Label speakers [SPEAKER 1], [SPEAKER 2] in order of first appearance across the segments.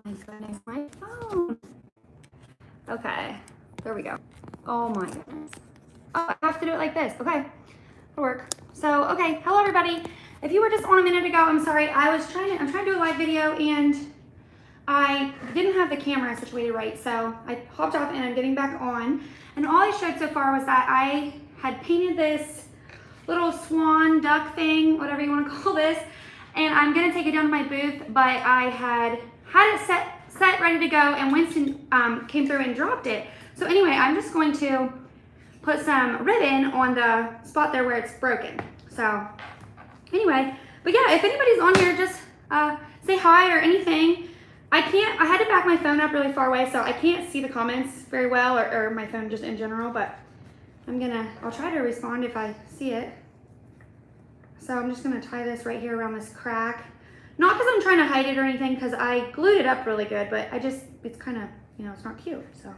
[SPEAKER 1] my goodness, my phone. Okay, there we go. Oh my goodness. Oh, I have to do it like this. Okay, it'll work. So, okay, hello everybody. If you were just on a minute ago, I'm sorry. I'm trying to do a live video and I didn't have the camera situated right, so I hopped off and I'm getting back on. And all I showed so far was that I had painted this little swan duck thing, whatever you want to call this, and I'm gonna take it down to my booth, but I had it set ready to go, and Winston came through and dropped it. So anyway, I'm just going to put some ribbon on the spot there where it's broken. So anyway, but yeah, if anybody's on here, just say hi or anything. I had to back my phone up really far away, so I can't see the comments very well, or my phone just in general, but I'll try to respond if I see it. So I'm just gonna tie this right here around this crack. Not because I'm trying to hide it or anything, because I glued it up really good, but it's kind of, it's not cute. So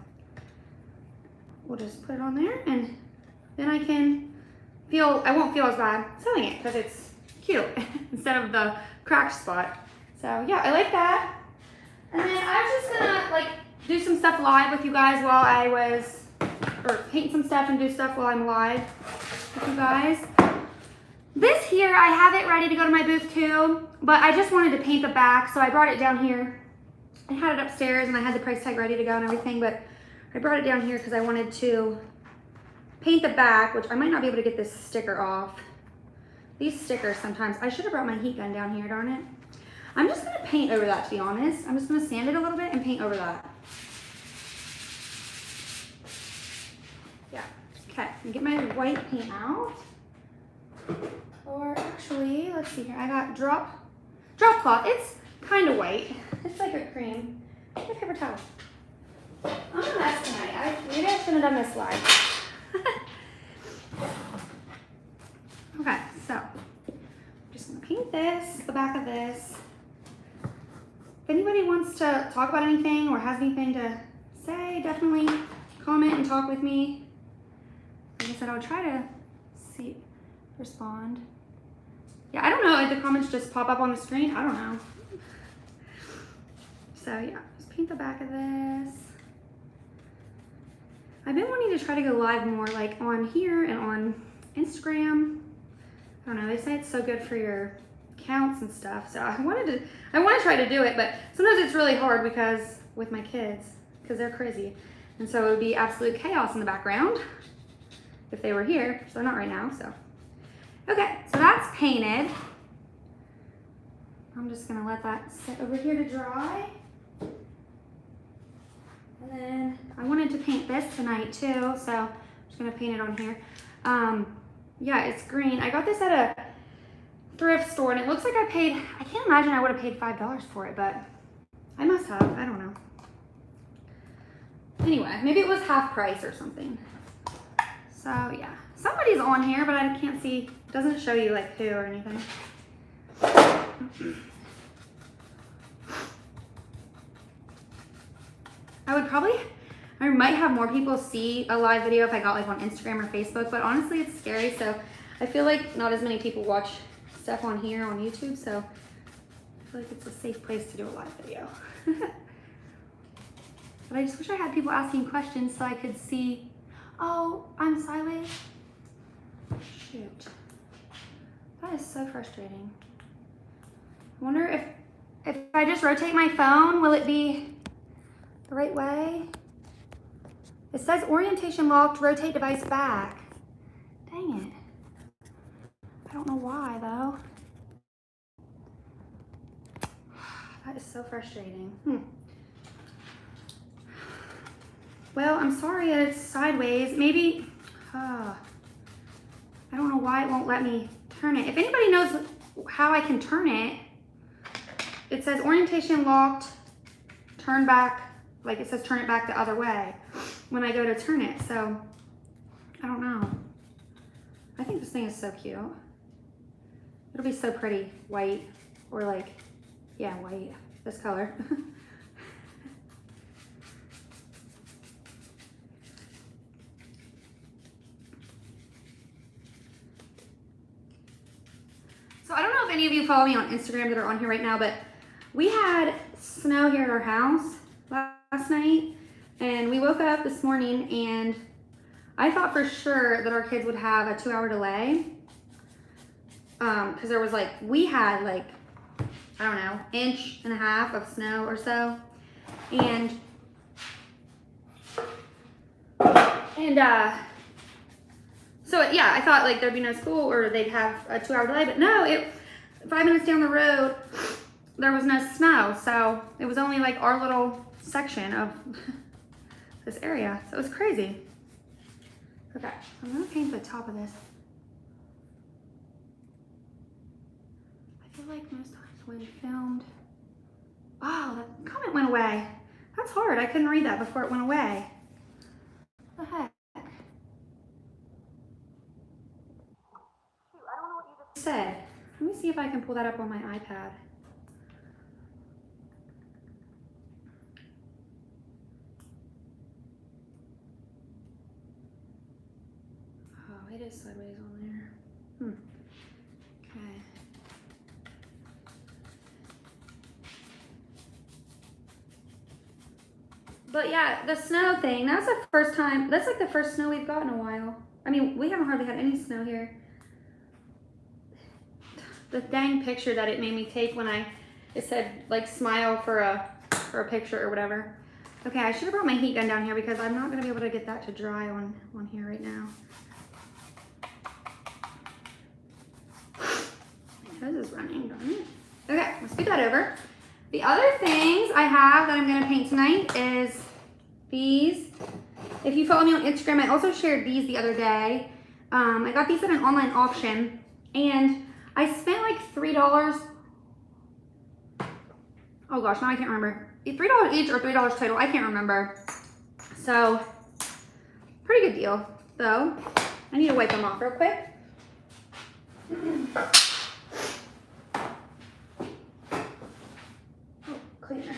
[SPEAKER 1] we'll just put it on there, and then I won't feel as bad sewing it because it's cute instead of the cracked spot. So yeah, I like that. And then I was just gonna do some stuff live with you guys or paint some stuff and do stuff while I'm live with you guys. This here, I have it ready to go to my booth too, but I just wanted to paint the back, so I brought it down here. I had it upstairs and I had the price tag ready to go and everything, but I brought it down here because I wanted to paint the back, which I might not be able to get this sticker off. These stickers sometimes, I should have brought my heat gun down here, darn it. I'm just gonna paint over that, to be honest. I'm just gonna sand it a little bit and paint over that. Yeah, okay, and get my white paint out. Or actually, let's see here. I got drop cloth. It's kind of white. It's like a cream. Get a paper towel. I'm a mess tonight. Maybe I shouldn't have done this live. Okay, so I'm just gonna paint the back of this. If anybody wants to talk about anything or has anything to say, definitely comment and talk with me. Like I said, I'll try to respond. Yeah, I don't know if the comments just pop up on the screen. I don't know. So yeah, just paint the back of this. I've been wanting to try to go live more on here and on Instagram. I don't know, they say it's so good for your accounts and stuff. So I want to try to do it, but sometimes it's really hard with my kids, because they're crazy. And so it would be absolute chaos in the background if they were here. So they're not right now, so. Okay, so that's painted. I'm just gonna let that sit over here to dry. And then I wanted to paint this tonight too, so I'm just gonna paint it on here. Yeah, it's green. I got this at a thrift store and it looks like I can't imagine I would have paid $5 for it, but I must have, I don't know. Anyway, maybe it was half price or something. So yeah, somebody's on here, but I can't see, it doesn't show you who or anything. I might have more people see a live video if I got on Instagram or Facebook, but honestly it's scary, so I feel like not as many people watch stuff on here on YouTube, so I feel like it's a safe place to do a live video. But I just wish I had people asking questions so I could see. Oh, I'm silent. Shoot. That is so frustrating. I wonder if I just rotate my phone, will it be the right way? It says orientation locked, rotate device back. Dang it. I don't know why though. That is so frustrating. Well, I'm sorry that it's sideways. Maybe, I don't know why it won't let me turn it. If anybody knows how I can turn it, it says orientation locked, turn back, it says turn it back the other way when I go to turn it. So, I don't know. I think this thing is so cute. It'll be so pretty, white, or yeah, white, this color. So I don't know if any of you follow me on Instagram that are on here right now, but we had snow here at our house last night, and we woke up this morning and I thought for sure that our kids would have a 2-hour delay. Because there was like, we had like, I don't know, 1.5 inches of snow or so. And so yeah, I thought like there'd be no school or they'd have a 2-hour delay, but no, 5 minutes down the road, there was no snow. So it was only like our little section of this area. So it was crazy. Okay, I'm gonna paint the top of this. I feel like most times when filmed, wow, that comment went away. That's hard, I couldn't read that before it went away. What the heck? Shoot, I don't know what you just said. Let me see if I can pull that up on my iPad. Oh, it is sideways on there. Okay. But yeah, the snow thing, that's the first time, that's like the first snow we've got in a while. I mean, we haven't hardly had any snow here. The dang picture that it made me take when it said like smile for a picture or whatever. Okay, I should have brought my heat gun down here because I'm not gonna be able to get that to dry on here right now. My hose is running, darn it. Okay, let's scoot that over. The other things I have that I'm gonna paint tonight is these. If you follow me on Instagram, I also shared these the other day. I got these at an online auction and I spent like $3. Oh gosh, now I can't remember. $3 each or $3 total, I can't remember. So, pretty good deal though. I need to wipe them off real quick. Cleaner.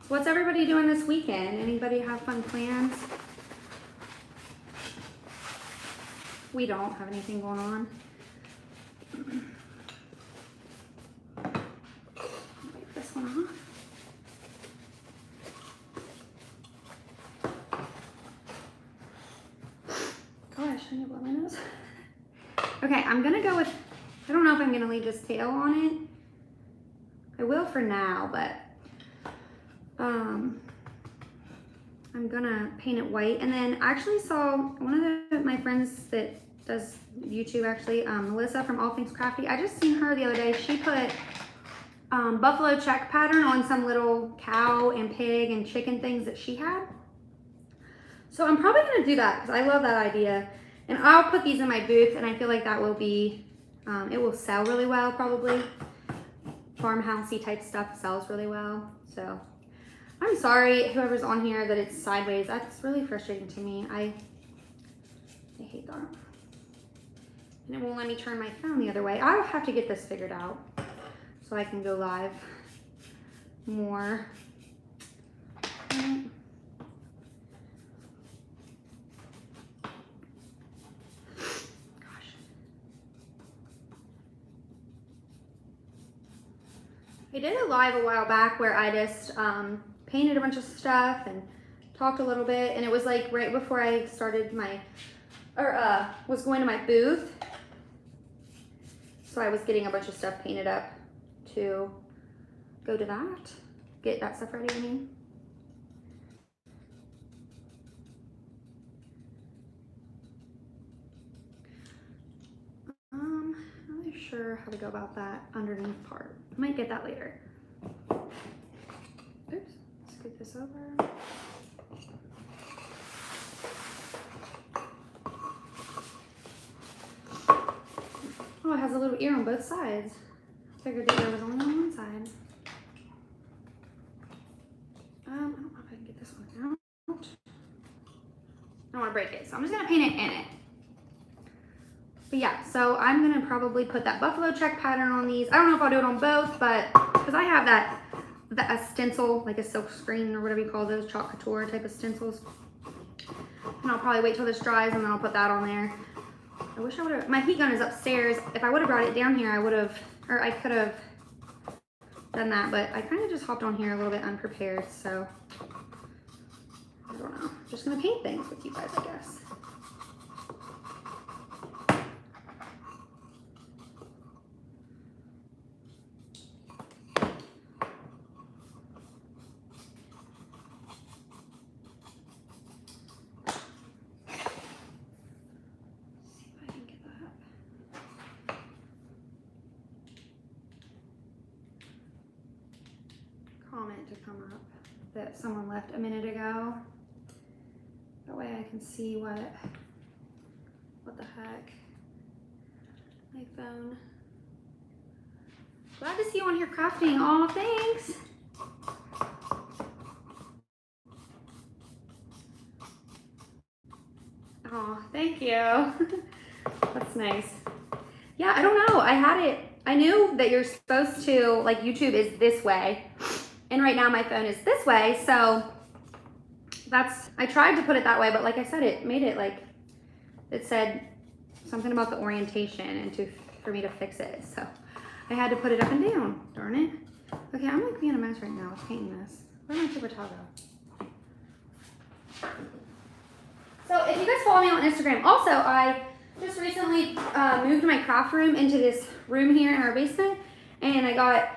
[SPEAKER 1] What's everybody doing this weekend? Anybody have fun plans? We don't have anything going on. Wipe this one off. Gosh, I need to blow my nose. Okay, I'm gonna go with, I don't know if I'm gonna leave this tail on it. I will for now, but I'm gonna paint it white. And then I actually saw one of my friends that does YouTube actually, Melissa from All Things Crafty. I just seen her the other day. She put buffalo check pattern on some little cow and pig and chicken things that she had. So I'm probably gonna do that because I love that idea. And I'll put these in my booth and I feel like that will be, it will sell really well probably. Farmhousey type stuff sells really well. So I'm sorry whoever's on here that it's sideways. That's really frustrating to me. I hate that. And it won't let me turn my phone the other way. I'll have to get this figured out so I can go live more. I did a live a while back where I just painted a bunch of stuff and talked a little bit, and it was like right before I started was going to my booth. So I was getting a bunch of stuff painted up to go to that, get that stuff ready, I mean. I'm not really sure how to go about that underneath part. I might get that later. Oops, scoot this over. Oh, it has a little ear on both sides. Figured the ear was only on one side. I don't know if I can get this one out. I don't want to break it, so I'm just gonna paint it in it. But yeah, so I'm gonna probably put that buffalo check pattern on these. I don't know if I'll do it on both, but because I have a stencil, like a silk screen or whatever you call those, chalk couture type of stencils. And I'll probably wait till this dries and then I'll put that on there. I wish I would have, my heat gun is upstairs. If I would have brought it down here, I would have, or I could have done that, but I kind of just hopped on here a little bit unprepared, so I don't know. Just gonna paint things with you guys, I guess. Comment to come up that someone left a minute ago. That way I can see what the heck. My phone. Glad to see you on here crafting. Oh, thanks. Oh, thank you. That's nice. Yeah, I don't know. I had it. I knew that you're supposed to, like, YouTube is this way. And right now my phone is this way, so I tried to put it that way, but like I said, it made it like, it said something about the orientation and for me to fix it. So I had to put it up and down, darn it. Okay, I'm like being a mess right now with painting this. Where's my paper towel go? So if you guys follow me on Instagram, also I just recently moved my craft room into this room here in our basement, and I got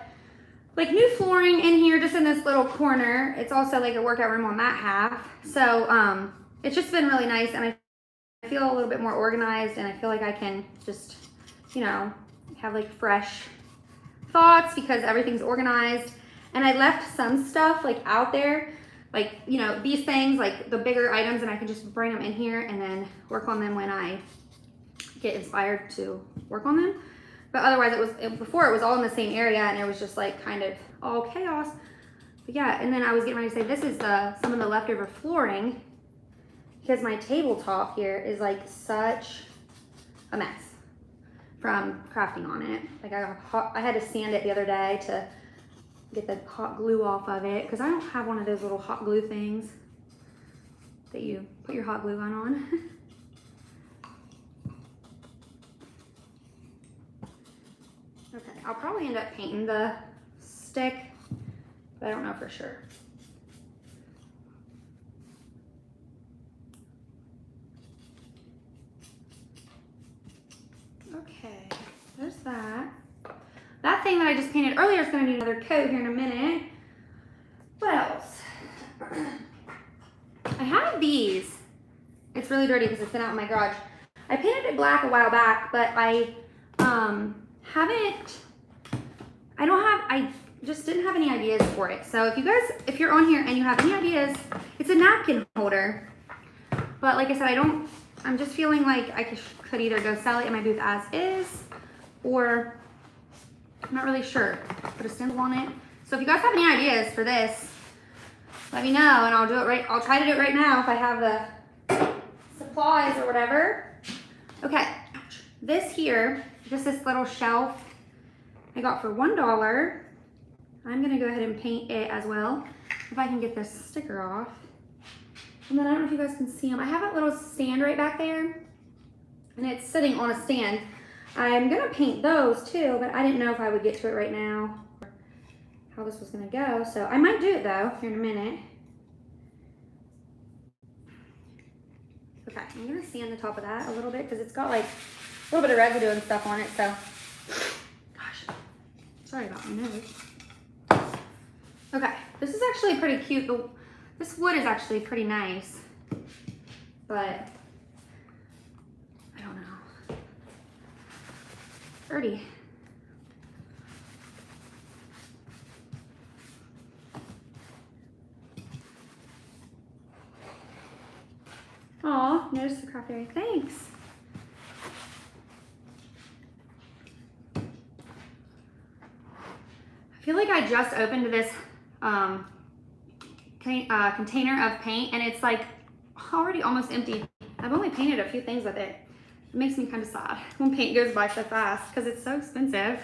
[SPEAKER 1] like new flooring in here just in this little corner. It's also like a workout room on that half. So it's just been really nice, and I feel a little bit more organized, and I feel like I can just, you know, have like fresh thoughts because everything's organized. And I left some stuff like out there, like, you know, these things, like the bigger items, and I can just bring them in here and then work on them when I get inspired to work on them. But otherwise before it was all in the same area, and it was just like kind of all chaos. But yeah, and then I was getting ready to say this is some of the leftover flooring, because my tabletop here is like such a mess from crafting on it. Like I had to sand it the other day to get the hot glue off of it, because I don't have one of those little hot glue things that you put your hot glue gun on. Okay, I'll probably end up painting the stick, but I don't know for sure. Okay, there's that. That thing that I just painted earlier is going to need another coat here in a minute. What else? I have these. It's really dirty because it's been out in my garage. I painted it black a while back, but I just didn't have any ideas for it. So if you're on here and you have any ideas, it's a napkin holder. But like I said, I'm just feeling like I could either go sell it in my booth as is, or I'm not really sure. Put a stencil on it. So if you guys have any ideas for this, let me know, and I'll do it right. I'll try to do it right now if I have the supplies or whatever. Okay, this here, just this little shelf I got for $1. I'm gonna go ahead and paint it as well, if I can get this sticker off. And then I don't know if you guys can see them. I have a little stand right back there, and it's sitting on a stand. I'm gonna paint those too, but I didn't know if I would get to it right now, how this was gonna go. So I might do it though, here in a minute. Okay, I'm gonna sand the top of that a little bit because it's got like a little bit of residue and stuff on it, so. Gosh, sorry about my nose. Okay, this is actually pretty cute. This wood is actually pretty nice, but I don't know. Dirty. Aw, notice the craft area. Thanks. I feel like I just opened this container of paint, and it's like already almost empty. I've only painted a few things with it. It makes me kind of sad when paint goes by so fast because it's so expensive.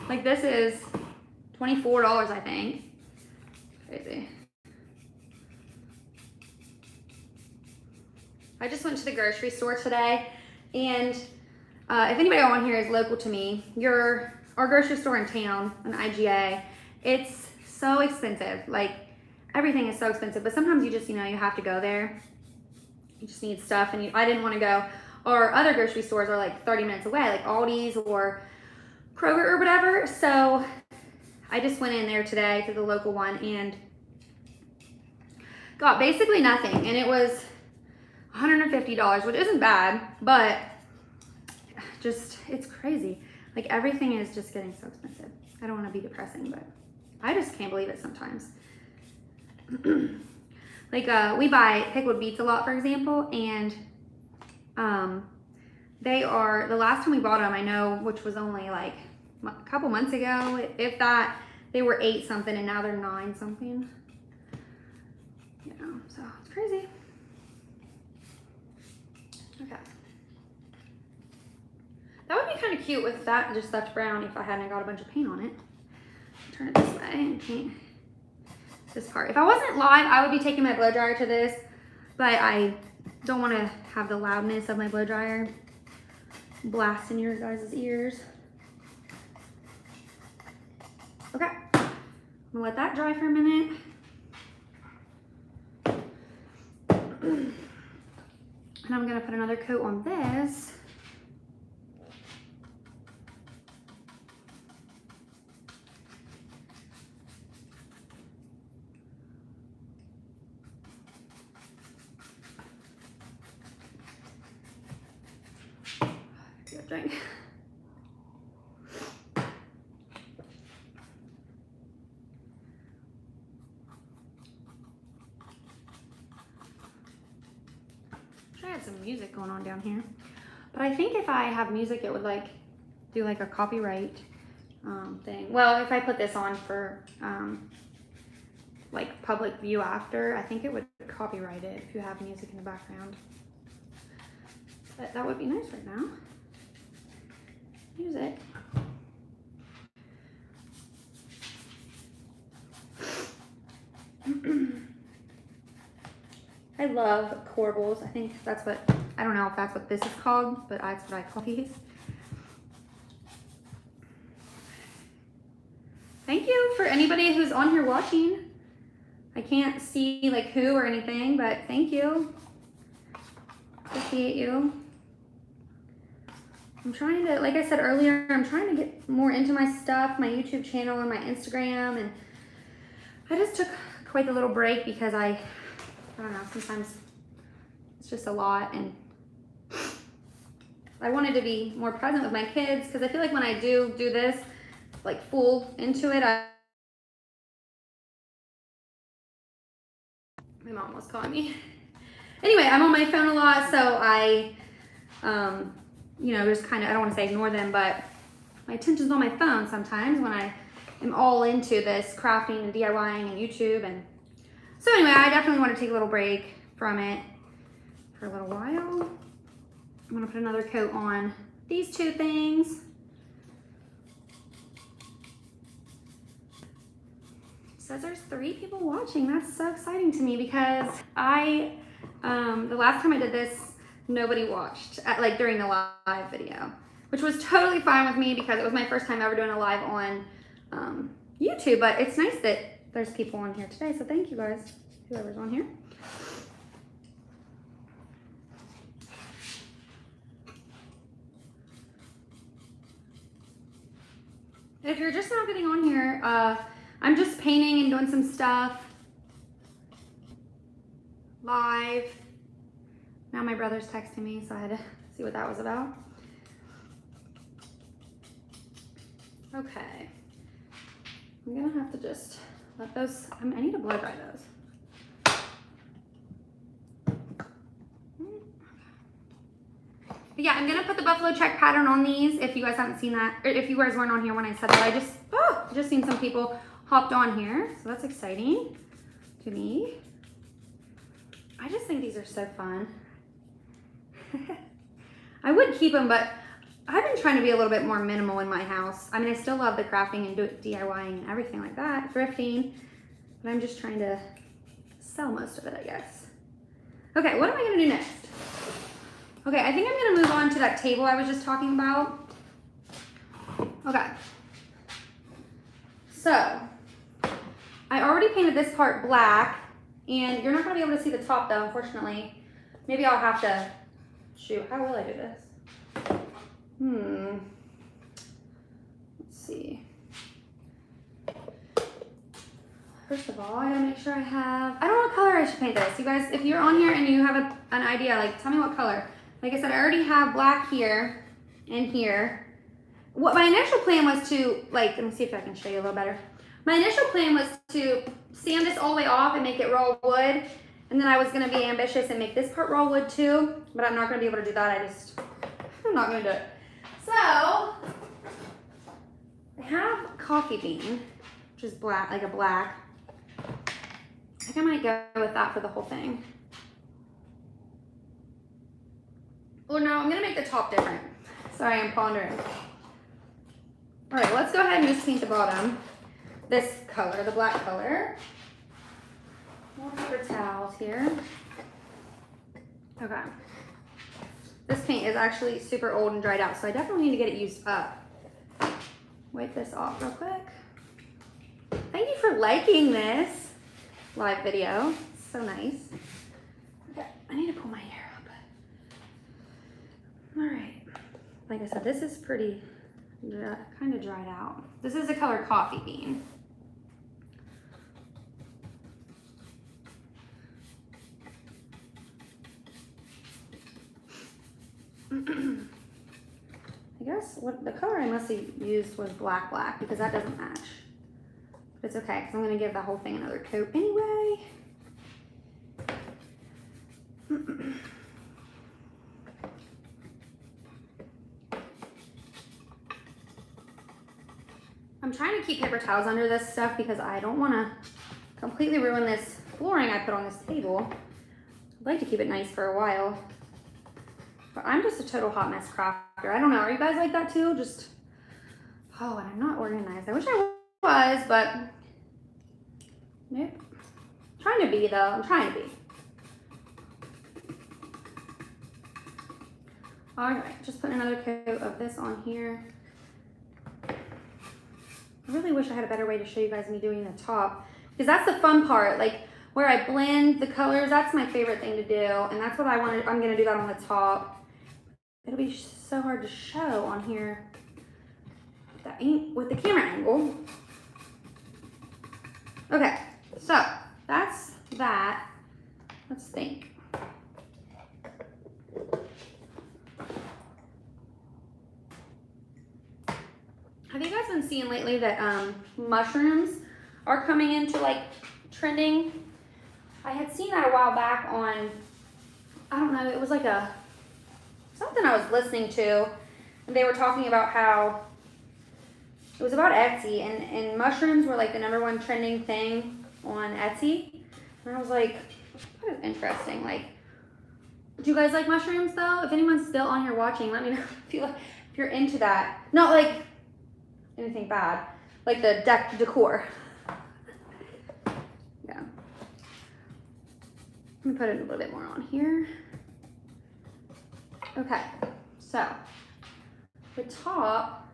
[SPEAKER 1] Like this is $24, I think. Crazy. I just went to the grocery store today, and if anybody on here is local to me, our grocery store in town, an IGA, It's so expensive. Like, everything is so expensive, but sometimes you just, you know, you have to go there. You just need stuff, and I didn't want to go. Or other grocery stores are like 30 minutes away, like Aldi's or Kroger or whatever. So I just went in there today to the local one and got basically nothing. And it was $150, which isn't bad, but just, it's crazy. Like, everything is just getting so expensive. I don't want to be depressing, but I just can't believe it sometimes. Like, we buy pickled beets a lot, for example, and they are, the last time we bought them, I know, which was only like a couple months ago, if that, they were 8 something, and now they're 9 something. You know, so it's crazy. Okay. That would be kind of cute with that just left brown if I hadn't got a bunch of paint on it. Turn it this way and paint this part. If I wasn't live, I would be taking my blow dryer to this, but I don't want to have the loudness of my blow dryer blasting your guys' ears. Okay, I'm gonna let that dry for a minute. And I'm gonna put another coat on this. Good drink. I had some music going on down here, but I think if I have music, it would like do like a copyright thing. Well, if I put this on for like public view after, I think it would copyright it if you have music in the background. But that would be nice right now. Music. I love corbels. I think that's what, I don't know if that's what this is called, but that's what I call these. Thank you for anybody who's on here watching. I can't see like who or anything, but thank you. Appreciate you. I'm trying to, like I said earlier, I'm trying to get more into my stuff, my YouTube channel and my Instagram, and I just took quite a little break because I don't know, sometimes it's just a lot, and I wanted to be more present with my kids because I feel like when I do this, like full into it, my mom was calling me. Anyway, I'm on my phone a lot, so I, you know, just kind of, I don't want to say ignore them, but my attention's on my phone sometimes when I am all into this crafting and DIYing and YouTube. And so anyway, I definitely want to take a little break from it for a little while. I'm going to put another coat on these 2 things. It says there's 3 people watching. That's so exciting to me because the last time I did this, nobody watched like during the live video, which was totally fine with me because it was my first time ever doing a live on YouTube. But it's nice that there's people on here today, so thank you guys, whoever's on here. If you're just now getting on here, I'm just painting and doing some stuff live. Now my brother's texting me, so I had to see what that was about. Okay. I'm gonna have to just let those, I need to blow dry those. But yeah, I'm gonna put the buffalo check pattern on these if you guys haven't seen that, or if you guys weren't on here when I said that. I just seen some people hopped on here, so that's exciting to me. I just think these are so fun. I would keep them, but I've been trying to be a little bit more minimal in my house. I mean, I still love the crafting and DIYing and everything like that, thrifting, but I'm just trying to sell most of it, I guess. Okay, what am I gonna do next? Okay, I think I'm gonna move on to that table I was just talking about. Okay. So, I already painted this part black, and you're not gonna be able to see the top though, unfortunately. Maybe I'll have to, shoot, how will I do this? Let's see. First of all, I gotta make sure I have, I don't know what color I should paint this. You guys, if you're on here and you have an idea, like tell me what color. Like I said, I already have black here and here. What my initial plan was to, like, let me see if I can show you a little better. My initial plan was to sand this all the way off and make it raw wood. And then I was gonna be ambitious and make this part raw wood too, but I'm not gonna be able to do that. I'm not gonna do it. So, I have coffee bean, which is black, like a black. I think I might go with that for the whole thing. Oh no, I'm gonna make the top different. Sorry, I'm pondering. All right, let's go ahead and just paint the bottom. This color, the black color. More paper towels here. Okay. This paint is actually super old and dried out, so I definitely need to get it used up. Wipe this off real quick. Thank you for liking this live video. It's so nice. Okay, I need to pull my hair up. All right. Like I said, this is pretty kind of dried out. This is the color coffee bean. I guess what the color I must have used was black because that doesn't match. But it's okay because I'm going to give the whole thing another coat anyway. I'm trying to keep paper towels under this stuff because I don't want to completely ruin this flooring I put on this table. I'd like to keep it nice for a while. But I'm just a total hot mess crafter. I don't know, are you guys like that too? Just, oh, and I'm not organized. I wish I was, but nope. I'm trying to be though, I'm trying to be. All right, just put another coat of this on here. I really wish I had a better way to show you guys me doing the top, because that's the fun part, like where I blend the colors. That's my favorite thing to do, and that's what I wanted. I'm gonna do that on the top. It'll be so hard to show on here with the camera angle. Okay, so that's that. Let's think. Have you guys been seeing lately that mushrooms are coming into like trending? I had seen that a while back on, I don't know, it was like something I was listening to, and they were talking about how it was about Etsy, and mushrooms were like the #1 trending thing on Etsy. And I was like, that is interesting. Like, do you guys like mushrooms though? If anyone's still on here watching, let me know if you're into that. Not like anything bad, like the decor. Yeah. Let me put it a little bit more on here. Okay, so the top,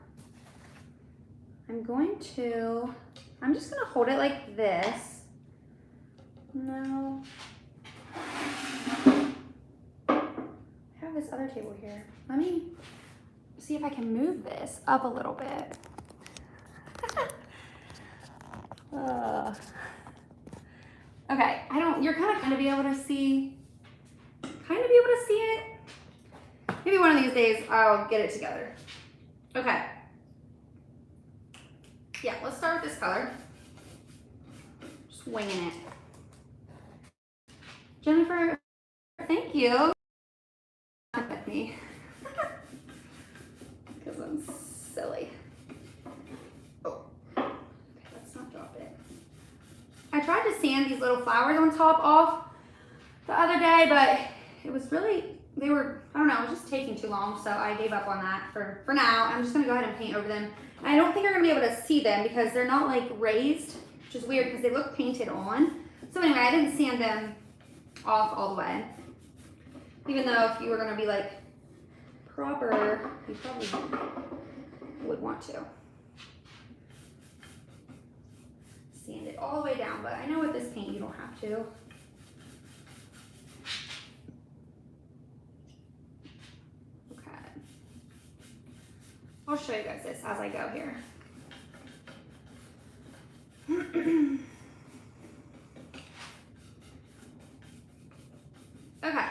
[SPEAKER 1] I'm just gonna hold it like this. No. I have this other table here. Let me see if I can move this up a little bit. Okay, you're kind of gonna be able to see, it. Maybe one of these days I'll get it together. Okay. Yeah, let's start with this color. Just winging it. Jennifer, thank you. With me. Because I'm silly. Oh, okay, let's not drop it. I tried to sand these little flowers on top off the other day, but it was really, I don't know, it was just taking too long, so I gave up on that for now. I'm just gonna go ahead and paint over them. And I don't think you're gonna be able to see them because they're not like raised, which is weird because they look painted on. So anyway, I didn't sand them off all the way. Even though if you were gonna be like proper, you probably would want to. sand it all the way down, but I know with this paint you don't have to. Okay. I'll show you guys this as I go here. Okay.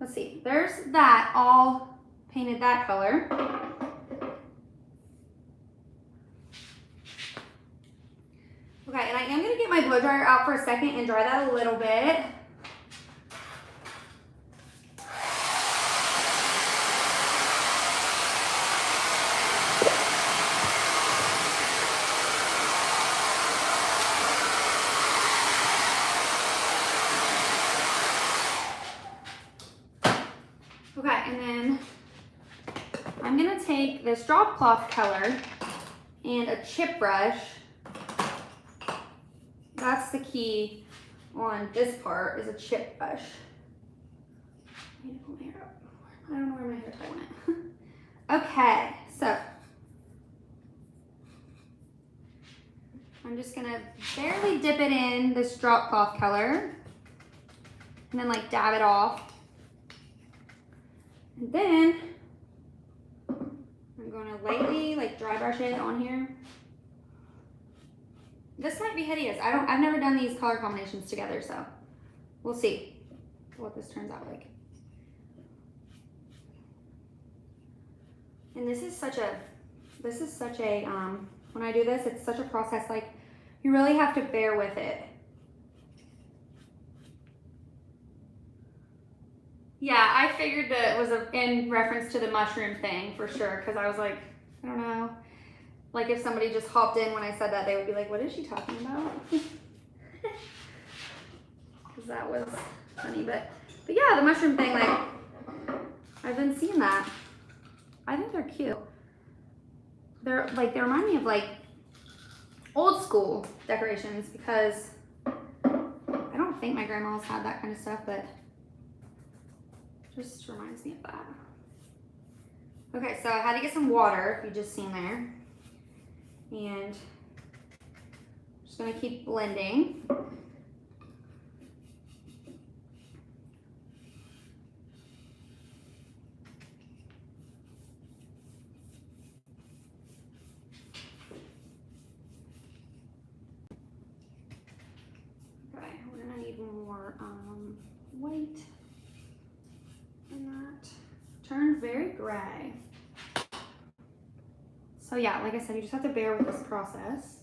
[SPEAKER 1] Let's see. There's that all painted that color. Okay, and I am going to get my blow dryer out for a second and dry that a little bit. Okay, and then I'm going to take this drop cloth color and a chip brush. That's the key on this part, is a chip brush. I need to pull my hair up. I don't know where my hair tie went. Okay, so I'm just gonna barely dip it in this drop cloth color and then like dab it off. And then I'm gonna lightly like dry brush it on here. This might be hideous. I've never done these color combinations together, so we'll see what this turns out like. And this is such a, when I do this, it's such a process, like you really have to bear with it. Yeah, I figured that it was in reference to the mushroom thing for sure, because I was like, I don't know. Like if somebody just hopped in when I said that, they would be like, what is she talking about? Because that was funny, but yeah, the mushroom thing, like, I've been seeing that. I think they're cute. They remind me of like old school decorations, because I don't think my grandma's had that kind of stuff, but just reminds me of that. Okay, so I had to get some water, if you just seen there. And I'm just gonna keep blending. Okay, we're gonna need more white in that. Turned very gray. So yeah, like I said, you just have to bear with this process.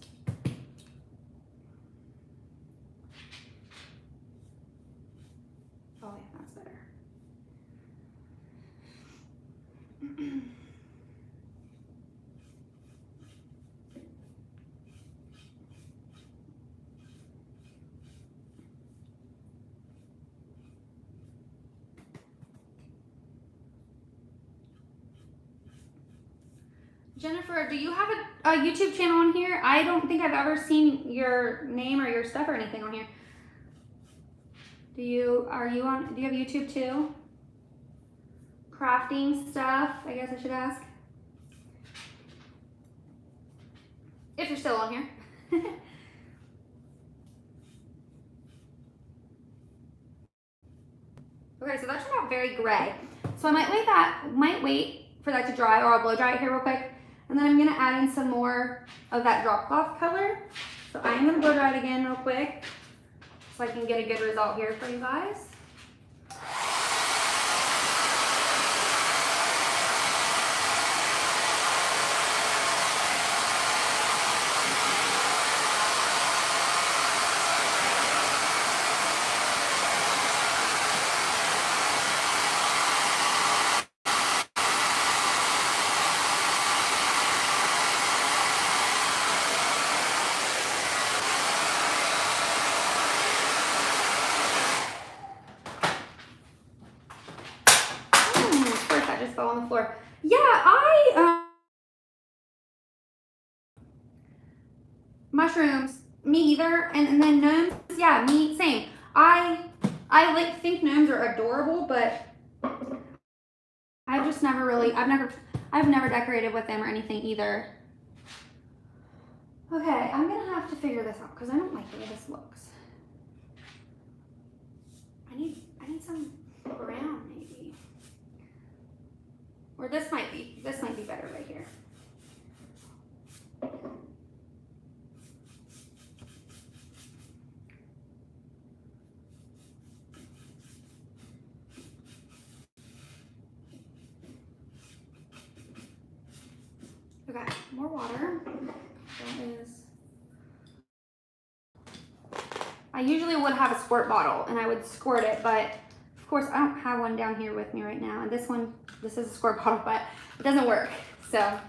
[SPEAKER 1] Oh yeah, that's better. Jennifer, do you have a YouTube channel on here? I don't think I've ever seen your name or your stuff or anything on here. Do you have YouTube too? Crafting stuff, I guess I should ask. If you're still on here. Okay, so that turned out very gray. So I might wait for that to dry, or I'll blow dry it here real quick. And then I'm gonna add in some more of that drop cloth color. So I'm gonna blow dry it again real quick so I can get a good result here for you guys. On the floor. Yeah, mushrooms, me either, and then gnomes, yeah, me, same. I like think gnomes are adorable, but I've just never really, I've never decorated with them or anything either. Okay, I'm gonna have to figure this out because I don't like the way this looks. I need some brown maybe. Or this might be better right here. Okay, more water. That is. I usually would have a squirt bottle and I would squirt it, but of course I don't have one down here with me right now. And this is a squirt bottle, but it doesn't work. So, yeah.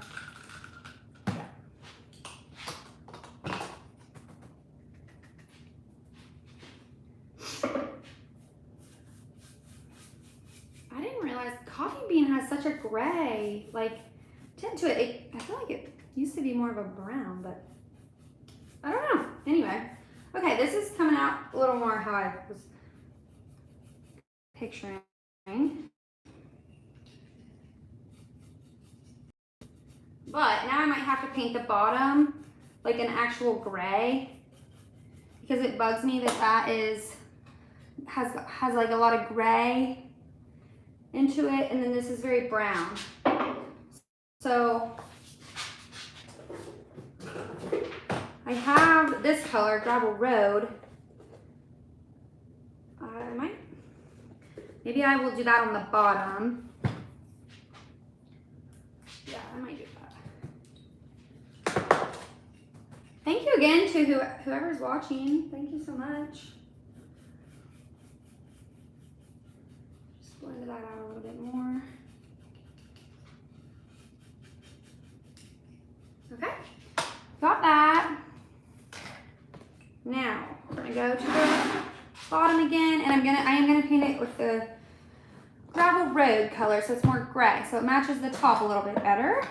[SPEAKER 1] I didn't realize coffee bean has such a gray, like, tint to it. I feel like it used to be more of a brown, but I don't know. Anyway, okay, this is coming out a little more how I was picturing. But now I might have to paint the bottom like an actual gray because it bugs me that has like a lot of gray into it, and then this is very brown. So I have this color, Gravel Road. Maybe I will do that on the bottom. Yeah, I might do that. Thank you again to whoever's watching. Thank you so much. Just blend that out a little bit more. Okay, got that. Now we're gonna go to the bottom again, and I am gonna paint it with the Gravel Road color, so it's more gray, so it matches the top a little bit better.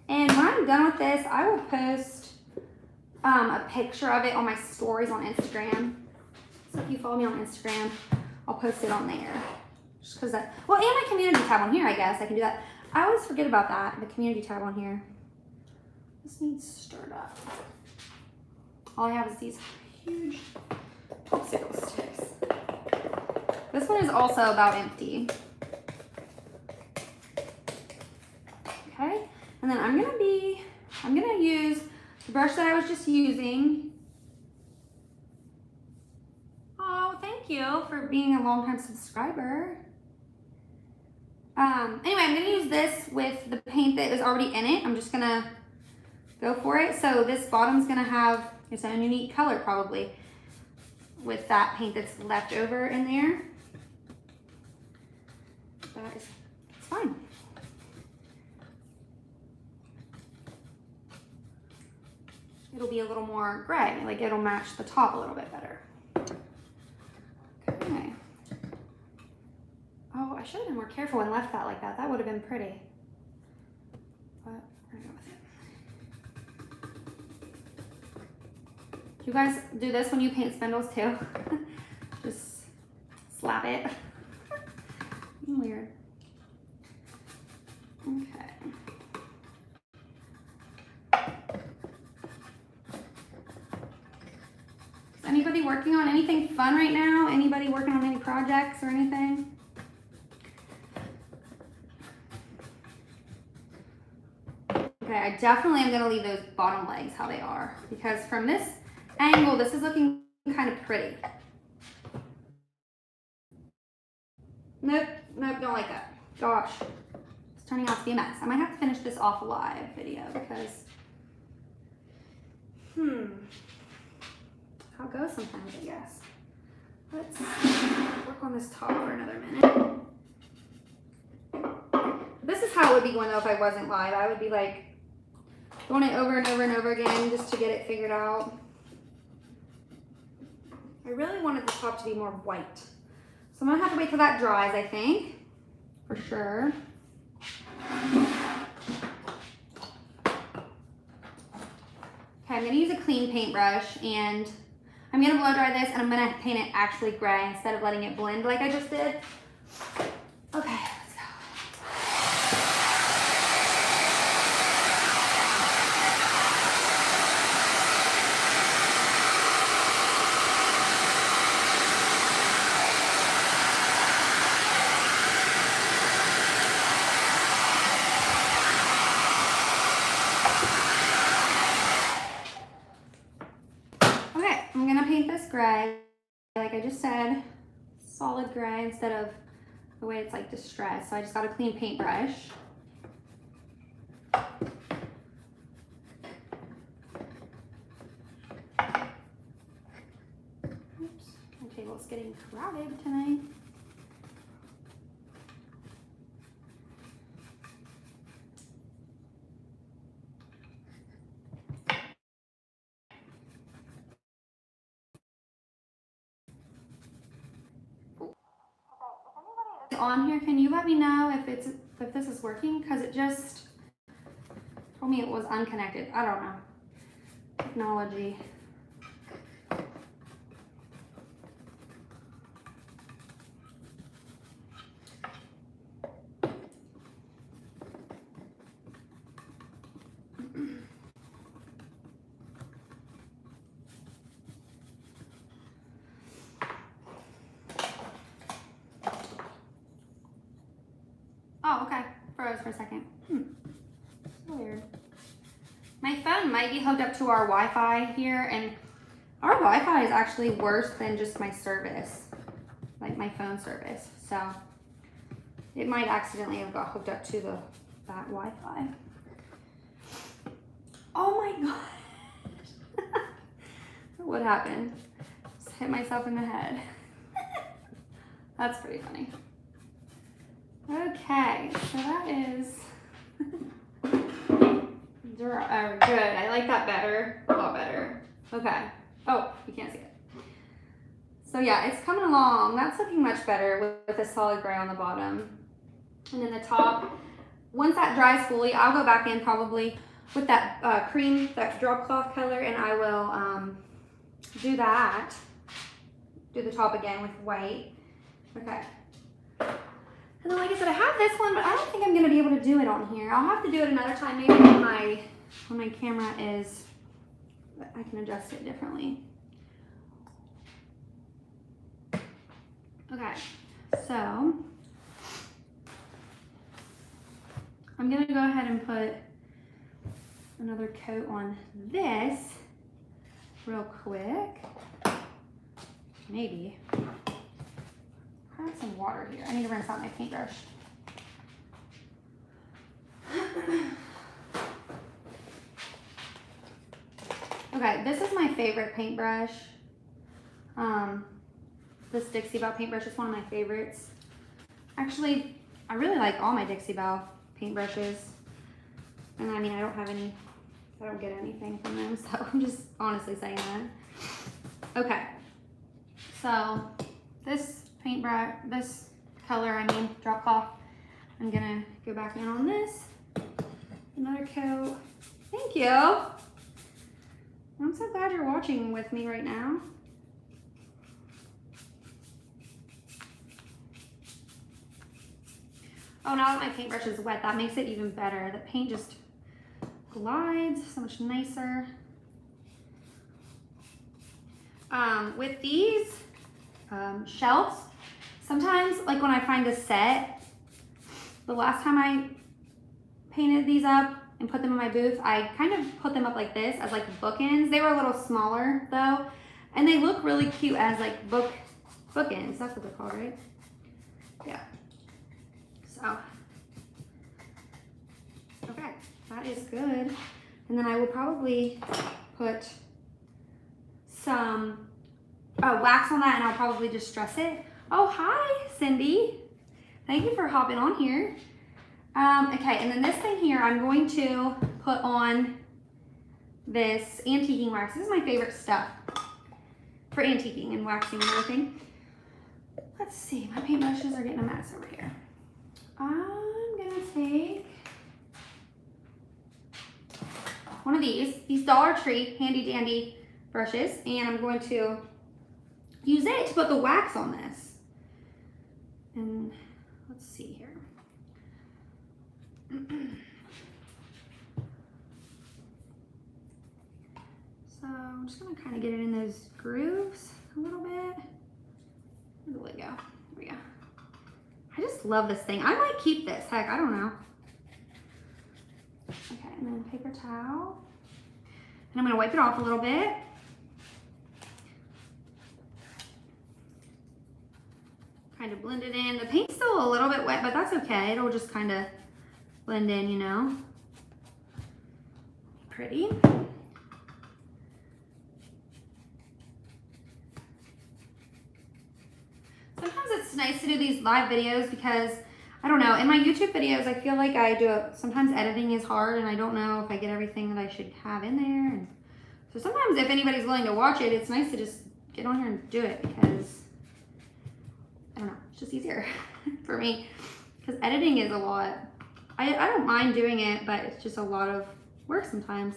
[SPEAKER 1] And when I'm done with this, I will post a picture of it on my stories on Instagram. So if you follow me on Instagram, I'll post it on there. Just because and my community tab on here, I guess I can do that. I always forget about that, the community tab on here. This needs stirred up. All I have is these huge popsicle sticks. This one is also about empty. Okay, and then I'm gonna use the brush that I was just using. Oh, thank you for being a long-time subscriber. Anyway, I'm gonna use this with the paint that is already in it. I'm just gonna go for it. So this bottom's gonna have its own unique color probably with that paint that's left over in there. It's fine. It'll be a little more gray, like it'll match the top a little bit better. Okay. Oh, I should have been more careful and left that like that. That would have been pretty. But we're gonna go with it. Do you guys do this when you paint spindles too? Just slap it. Weird. Okay. Is anybody working on anything fun right now? Anybody working on any projects or anything? Okay, I definitely am gonna leave those bottom legs how they are because from this angle, this is looking kind of pretty. Nope, don't like that. Gosh, it's turning out to be a mess. I might have to finish this off live video because, how it goes sometimes, I guess. Let's work on this top for another minute. This is how it would be going though if I wasn't live. I would be like going it over and over and over again just to get it figured out. I really wanted the top to be more white. So I'm gonna have to wait till that dries, I think, for sure. Okay, I'm gonna use a clean paintbrush and I'm gonna blow dry this and I'm gonna paint it actually gray instead of letting it blend like I just did. Okay, let's go. gray, like I just said, solid gray instead of the way it's like distressed. So I just got a clean paintbrush. Oops, my table's getting crowded tonight. On here, can you let me know if this is working? Because it just told me it was unconnected. I don't know. Technology. Oh, okay. Froze for a second. So weird. My phone might be hooked up to our Wi-Fi here, and our Wi-Fi is actually worse than just my service, like my phone service. So it might accidentally have got hooked up to that Wi-Fi. Oh my gosh. What happened? Just hit myself in the head. That's pretty funny. Okay, so that is good. I like that better, a lot better. Okay. Oh, you can't see it. So yeah, it's coming along. That's looking much better with a solid gray on the bottom. And then the top, once that dries fully, I'll go back in probably with that cream, that drop cloth color, and I will do that. Do the top again with white. Okay. And then like I said, I have this one, but I don't think I'm gonna be able to do it on here. I'll have to do it another time, maybe when my camera is, I can adjust it differently. Okay, so I'm gonna go ahead and put another coat on this real quick. Maybe. I have some water here. I need to rinse out my paintbrush. Okay, this is my favorite paintbrush. This Dixie Belle paintbrush is one of my favorites. Actually, I really like all my Dixie Belle paintbrushes. And I mean, I don't get anything from them, so I'm just honestly saying that. Okay, so this paintbrush, this color, drop cloth, I'm gonna go back in on this. Another coat. Thank you. I'm so glad you're watching with me right now. Oh, now that my paintbrush is wet, that makes it even better. The paint just glides so much nicer. With these shelves, sometimes, like when I find a set, the last time I painted these up and put them in my booth, I kind of put them up like this as like bookends. They were a little smaller though, and they look really cute as like bookends. That's what they're called, right? Yeah. So, okay, that is good. And then I will probably put some wax on that, and I'll probably just stress it. Oh, hi, Cindy. Thank you for hopping on here. Okay, and then this thing here, I'm going to put on this antiquing wax. This is my favorite stuff for antiquing and waxing and everything. Let's see, my paintbrushes are getting a mess over here. I'm gonna take one of these Dollar Tree handy dandy brushes, and I'm going to use it to put the wax on this. And let's see here. So I'm just gonna kind of get it in those grooves a little bit. Where do we go? Here we go. I just love this thing. I might keep this. Heck, I don't know. Okay, and then paper towel. And I'm gonna wipe it off a little bit. kind of blend it in. The paint's still a little bit wet, but that's okay. It'll just kind of blend in, you know. Pretty. Sometimes it's nice to do these live videos because, I don't know, in my YouTube videos, I feel like sometimes editing is hard and I don't know if I get everything that I should have in there. And so sometimes if anybody's willing to watch it, it's nice to just get on here and do it because, I don't know, it's just easier for me because editing is a lot. I don't mind doing it, but it's just a lot of work sometimes.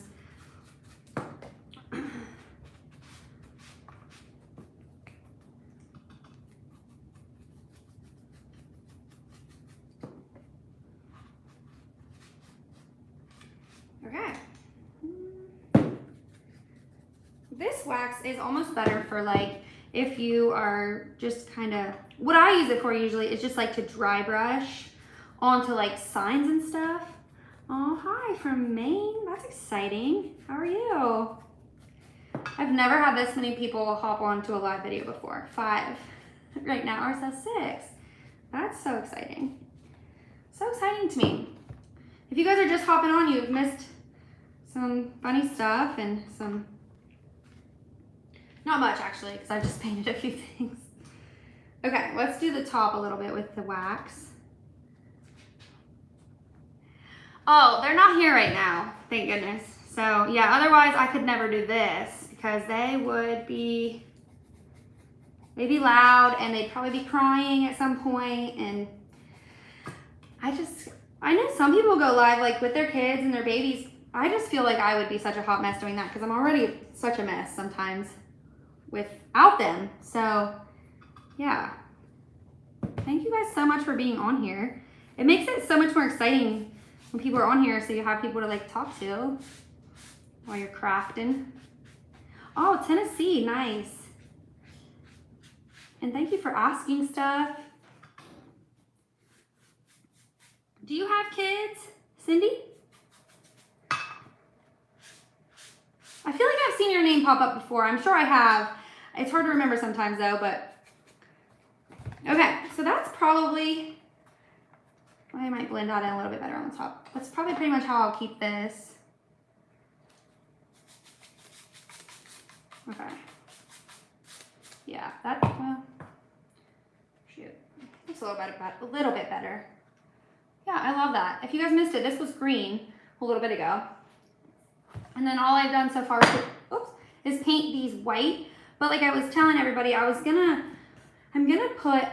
[SPEAKER 1] Okay. This wax is almost better for like if you are just kind of, what I use it for usually is just like to dry brush onto like signs and stuff. Oh, hi from Maine. That's exciting. How are you? I've never had this many people hop onto a live video before. 5 right now. Ours has 6. That's so exciting. So exciting to me. If you guys are just hopping on, you've missed some funny stuff and some, not much actually, because I've just painted a few things. Okay, let's do the top a little bit with the wax. Oh, they're not here right now, thank goodness. So yeah, otherwise I could never do this because they'd be loud and they'd probably be crying at some point. And I know some people go live like with their kids and their babies. I just feel like I would be such a hot mess doing that because I'm already such a mess sometimes without them. So yeah, thank you guys so much for being on here. It makes it so much more exciting when people are on here, so you have people to like talk to while you're crafting. Oh, Tennessee, nice. And thank you for asking stuff. Do you have kids, Cindy? I feel like I've seen your name pop up before. I'm sure I have. It's hard to remember sometimes though, but okay, so that's probably, I might blend that in a little bit better on the top. That's probably pretty much how I'll keep this. Okay. Yeah, well, shoot. Looks a little bit better. Yeah, I love that. If you guys missed it, this was green a little bit ago. And then all I've done so far is paint these white. But like I was telling everybody, I'm gonna put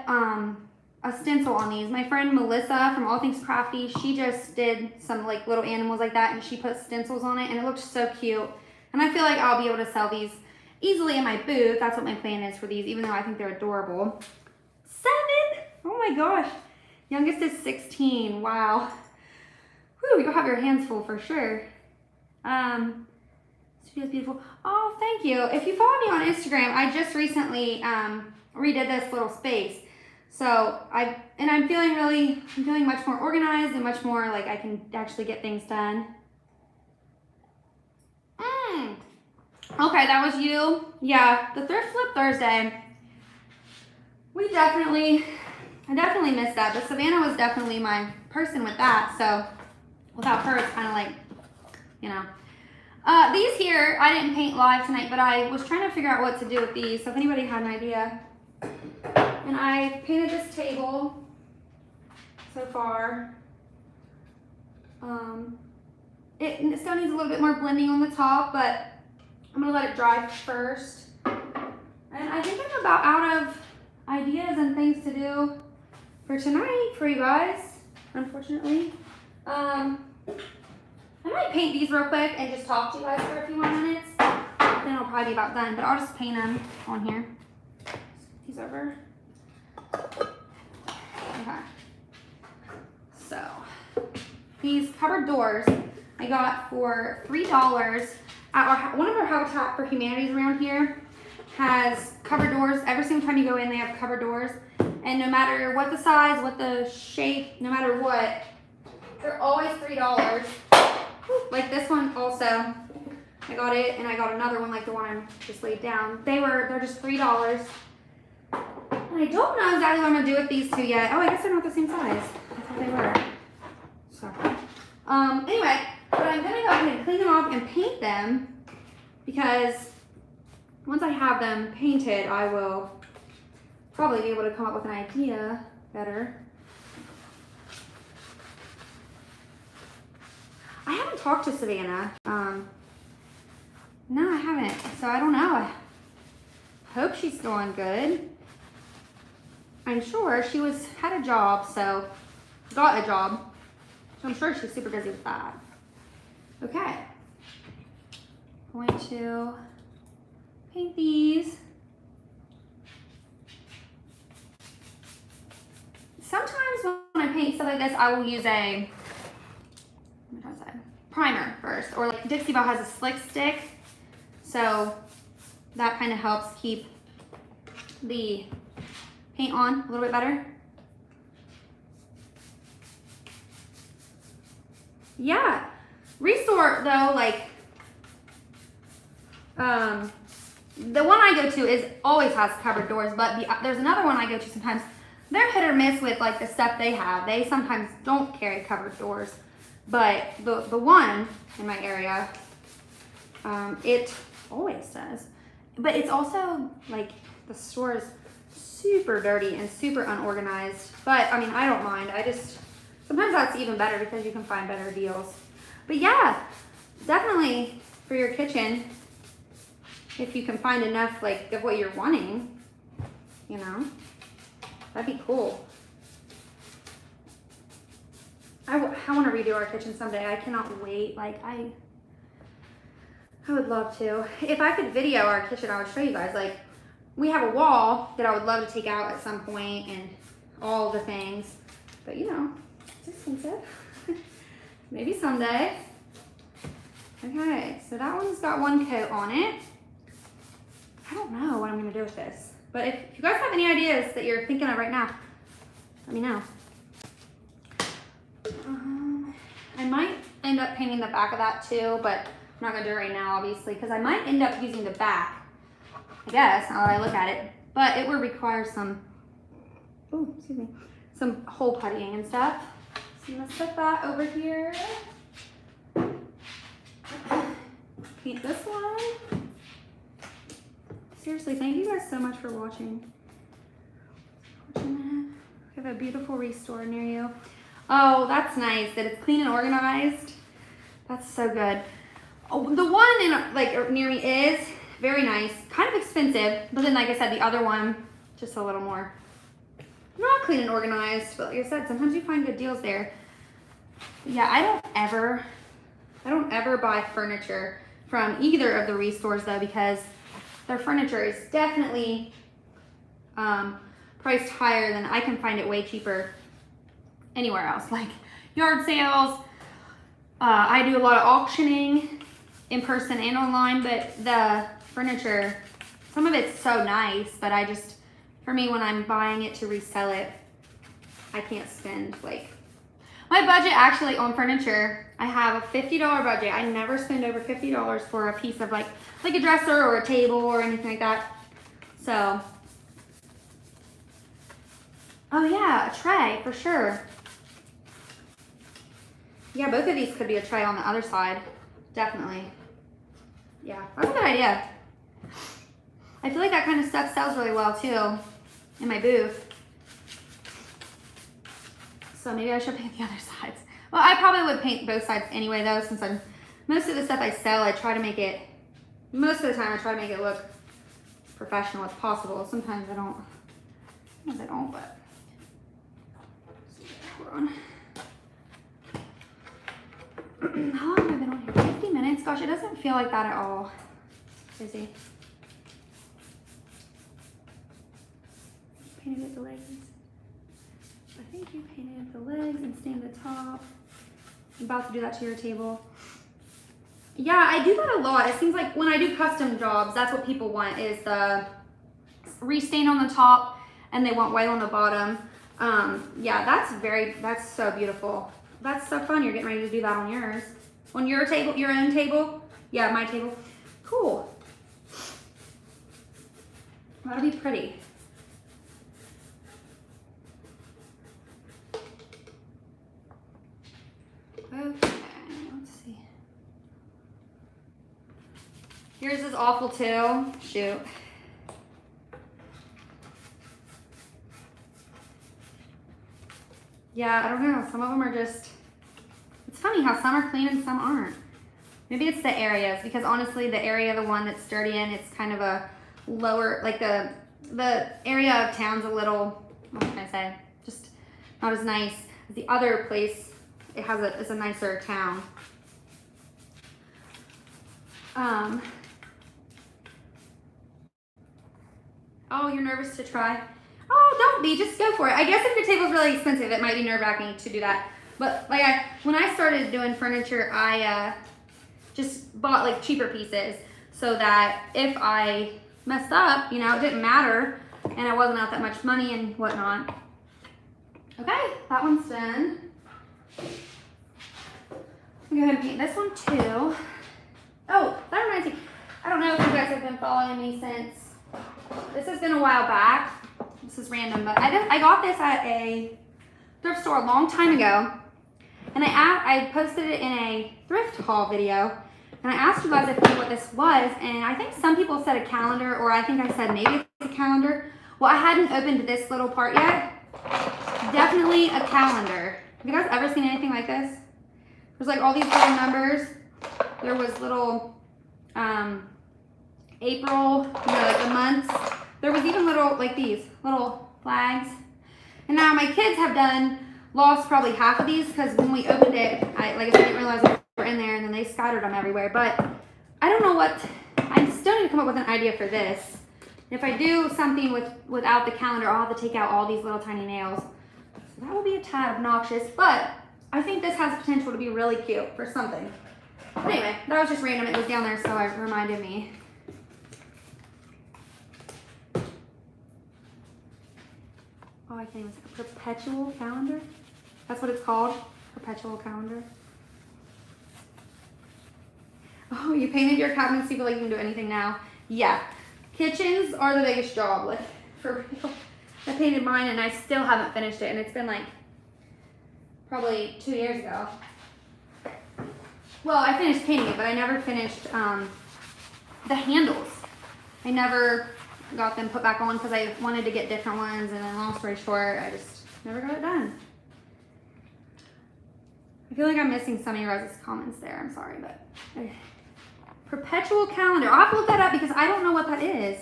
[SPEAKER 1] a stencil on these. My friend Melissa from All Things Crafty, she just did some like little animals like that and she put stencils on it and it looked so cute. And I feel like I'll be able to sell these easily in my booth. That's what my plan is for these, even though I think they're adorable. 7? Oh my gosh. Youngest is 16. Wow. Whew, you'll have your hands full for sure. Studio's beautiful. Oh, thank you. If you follow me on Instagram, I just recently redid this little space. So I'm feeling much more organized and much more like I can actually get things done. Okay, that was you. Yeah, the Thrift Flip Thursday. I definitely missed that, but Savannah was definitely my person with that. So without her, it's kind of like, you know. These here, I didn't paint live tonight, but I was trying to figure out what to do with these. So if anybody had an idea. And I painted this table so far. It still needs a little bit more blending on the top, but I'm gonna let it dry first. And I think I'm about out of ideas and things to do for tonight for you guys, unfortunately. I might paint these real quick and just talk to you guys for a few more minutes. Then I'll probably be about done, but I'll just paint them on here. These over. Okay. So, these cupboard doors I got for $3 at one of our Habitat for Humanities around here has cupboard doors. Every single time you go in, they have cupboard doors. And no matter what the size, what the shape, no matter what, they're always $3. Like this one also, I got it, and I got another one like the one I just laid down. They're just $3. And I don't know exactly what I'm gonna do with these two yet. Oh, I guess they're not the same size. I thought they were. Sorry. Anyway, but I'm gonna go ahead and clean them off and paint them because once I have them painted, I will probably be able to come up with an idea better. I haven't talked to Savannah. No, I haven't. So I don't know. I hope she's doing good. I'm sure she had a job, so got a job. So I'm sure she's super busy with that. Okay. I'm going to paint these. Sometimes when I paint stuff like this, I will use a primer first, or like Dixie Belle has a slick stick, so that kind of helps keep the paint on a little bit better. Yeah, Restore though, like the one I go to is always has covered doors, but there's another one I go to sometimes. They're hit or miss with like the stuff they have. They sometimes don't carry covered doors, but the one in my area, it always does. But it's also like the store is super dirty and super unorganized. But I mean, I don't mind. Sometimes that's even better because you can find better deals. But yeah, definitely for your kitchen, if you can find enough like of what you're wanting, you know, that'd be cool. I want to redo our kitchen someday. I cannot wait. Like I would love to. If I could video our kitchen, I would show you guys. Like we have a wall that I would love to take out at some point and all the things, but you know, it's expensive. Maybe someday. Okay, so that one's got one coat on it. I don't know what I'm gonna do with this, but if you guys have any ideas that you're thinking of right now, let me know. I might end up painting the back of that too, but I'm not gonna do it right now, obviously, because I might end up using the back, I guess, now that I look at it. But it would require some, oh, excuse me, some hole puttying and stuff. So I'm gonna set that over here. Paint this one. Seriously, thank you guys so much for watching. We have a beautiful Restore near you. Oh, that's nice that it's clean and organized. That's so good. Oh, the one in near me is very nice, kind of expensive, but then like I said, the other one just a little more not clean and organized. But like I said, sometimes you find good deals there. Yeah, I don't ever buy furniture from either of the Restores though, because their furniture is definitely priced higher than I can find it way cheaper anywhere else, like yard sales. I do a lot of auctioning in person and online, but the furniture, some of it's so nice, but for me, when I'm buying it to resell it, I can't spend like, my budget actually on furniture, I have a $50 budget. I never spend over $50 for a piece of like a dresser or a table or anything like that. So, oh yeah, a tray for sure. Yeah, both of these could be a tray on the other side. Definitely. Yeah, that's a good idea. I feel like that kind of stuff sells really well too in my booth. So maybe I should paint the other sides. Well, I probably would paint both sides anyway though, since most of the stuff I sell, I try to make it, most of the time I try to make it look as professional as possible. Sometimes I don't, but hold on. How long have I been on here? 50 minutes? Gosh, it doesn't feel like that at all. Busy. Painted the legs. I think you painted the legs and stained the top. I'm about to do that to your table. Yeah, I do that a lot. It seems like when I do custom jobs, that's what people want, is the restain on the top and they want white on the bottom. Yeah, that's so beautiful. That's so fun. You're getting ready to do that on yours. On your table, your own table? Yeah, my table. Cool. That'll be pretty. Okay, let's see. Yours is awful too. Shoot. Yeah, I don't know. Some of them are just, it's funny how some are clean and some aren't. Maybe it's the areas, because honestly, the area, the one that's sturdy in, it's kind of a lower, like the area of town's a little, what can I say, just not as nice as the other place. It's a nicer town. Oh, you're nervous to try? Oh, don't be, just go for it. I guess if your table's really expensive, it might be nerve-wracking to do that. But like when I started doing furniture, I just bought like cheaper pieces so that if I messed up, you know, it didn't matter and I wasn't out that much money and whatnot. Okay, that one's done. I'm gonna go ahead and paint this one too. Oh, that reminds me. I don't know if you guys have been following me since, this has been a while back. This is random, but I got this at a thrift store a long time ago. And I posted it in a thrift haul video. And I asked you guys if you knew what this was. And I think some people said a calendar, or I think I said maybe it's a calendar. Well, I hadn't opened this little part yet. Definitely a calendar. Have you guys ever seen anything like this? There's like all these little numbers. There was little April, you know, like the months. There was even little, like these, little flags. And now my kids have lost probably half of these, because when we opened it, I didn't realize they were in there, and then they scattered them everywhere. But I don't know what, I still need to come up with an idea for this. If I do something without the calendar, I'll have to take out all these little tiny nails. So that will be a tad obnoxious, but I think this has potential to be really cute for something. But anyway, that was just random. It was down there, so it reminded me. Oh, I think it's a perpetual calendar. That's what it's called, perpetual calendar. Oh, you painted your cabinets, so you feel like you can do anything now. Yeah, kitchens are the biggest job, like for real. I painted mine and I still haven't finished it, and it's been like probably 2 years ago. Well, I finished painting it, but I never finished the handles. I never got them put back on because I wanted to get different ones, and then long story short, I just never got it done. I feel like I'm missing some of your guys' comments there. I'm sorry, but perpetual calendar. I'll have to look that up because I don't know what that is.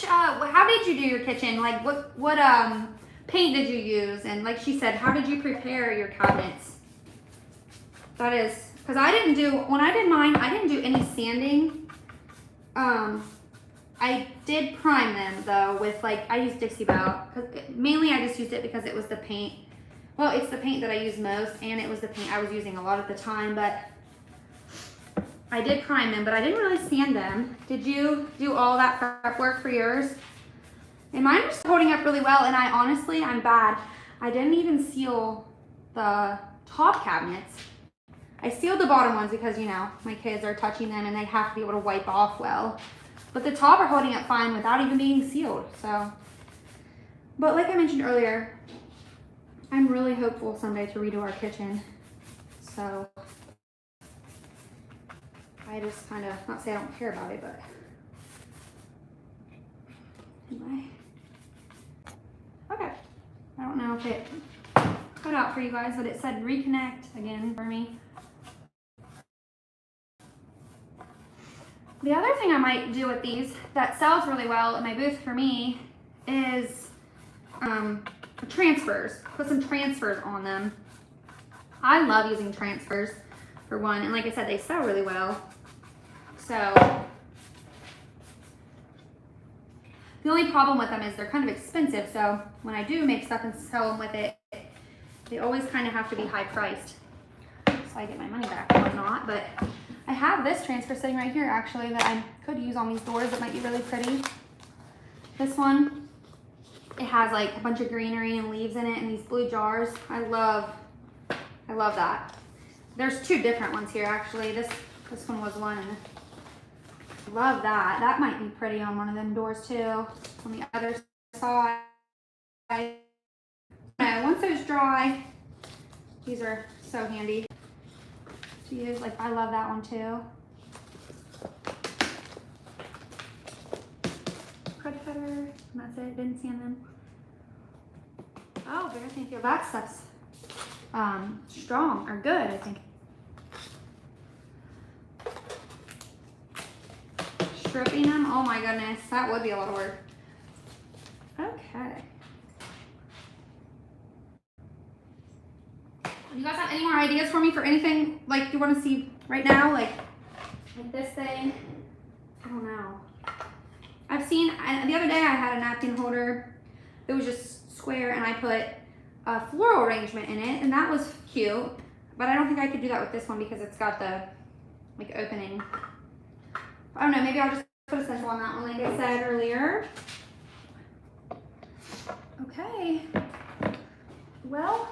[SPEAKER 1] How did you do your kitchen? Like what paint did you use? And like she said, how did you prepare your cabinets? That is, because when I did mine, I didn't do any sanding. I did prime them though with I used Dixie Belle. Mainly I just used it because it was the paint. Well, it's the paint that I use most, and it was the paint I was using a lot at the time, but I did prime them, but I didn't really sand them. Did you do all that prep work for yours? And mine are holding up really well, and I'm bad. I didn't even seal the top cabinets. I sealed the bottom ones because, you know, my kids are touching them and they have to be able to wipe off well. But the top are holding up fine without even being sealed, so. But like I mentioned earlier, I'm really hopeful someday to redo our kitchen. So I just kind of, not say I don't care about it, but anyway. Okay, I don't know if it cut out for you guys, but it said reconnect again for me. The other thing I might do with these that sells really well in my booth for me is transfers. Put some transfers on them. I love using transfers for one, and like I said, they sell really well. So the only problem with them is they're kind of expensive, so when I do make stuff and sell them with it, they always kind of have to be high priced, so I get my money back or whatnot. But I have this transfer sitting right here actually that I could use on these doors that might be really pretty. This one, it has like a bunch of greenery and leaves in it and these blue jars. I love that. There's two different ones here actually. This one was one, and Love that. That might be pretty on one of them doors too. On the other side. Once those dry, these are so handy to use. Like, I love that one too. Crud cutter, and that's it. Didn't sand them. Oh, very thank you. That stuff's strong or good, I think. Stripping them. Oh my goodness, that would be a lot of work. Okay. You guys have any more ideas for me for anything like you want to see right now? Like this thing? I don't know. I've seen, the other day I had a napkin holder that was just square and I put a floral arrangement in it and that was cute. But I don't think I could do that with this one because it's got the like opening. I don't know, maybe I'll just put a stencil on that one like I said earlier. Okay. Well,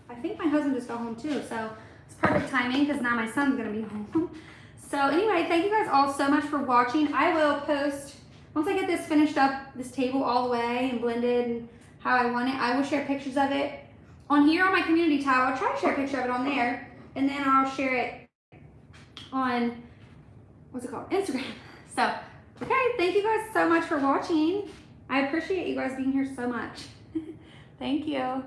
[SPEAKER 1] I think my husband just got home too, so it's perfect timing because now my son's gonna be home. So anyway, thank you guys all so much for watching. I will post, once I get this finished up, this table all the way and blended and how I want it, I will share pictures of it on here on my community tab. I'll try to share a picture of it on there, and then I'll share it on, what's it called, Instagram. So, okay, thank you guys so much for watching. I appreciate you guys being here so much. Thank you.